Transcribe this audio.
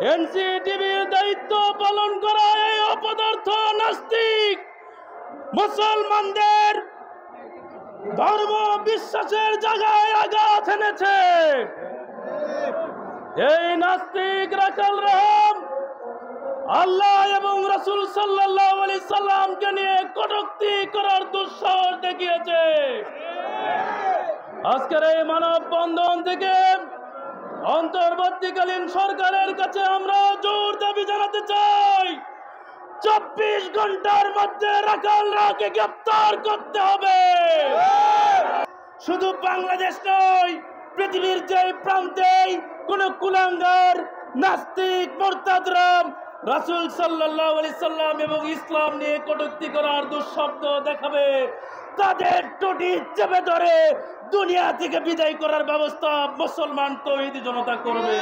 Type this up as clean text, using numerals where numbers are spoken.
এনসিটিভির দায়িত্ব পালন করা এই অপদার্থ নাস্তিক মুসলমানদের ধর্ম বিশ্বাসের জায়গায় আঘাত এনেছে। এই নাস্তিক রাখাল রাম আল্লাহ এবং রাসূল সাল্লাল্লাহু আলাইহি সাল্লামকে নিয়ে কটূক্তি করার দুঃসাহস দেখিয়েছে। আজকের এই মানববন্ধন থেকে অন্তর্বর্তীকালীন সরকারের কাছে আমরা জোর দাবি জানাতে চাই, 24 ঘন্টার মধ্যে রাখালরাকে গ্রেফতার করতে হবে। শুধু বাংলাদেশ নয়, পৃথিবীর যে প্রান্তেই কোন কুলাঙ্গার নাস্তিক মুরতাদরা রাসূল সাল্লাল্লাহু আলাইহি সাল্লাম এবং ইসলাম নিয়ে কটূক্তি করার দুঃশব্দ দেখাবে, তাদের টুটি চেপে ধরে দুনিয়া থেকে বিদায় করার ব্যবস্থা মুসলমান তৌহিদি জনতা করবে।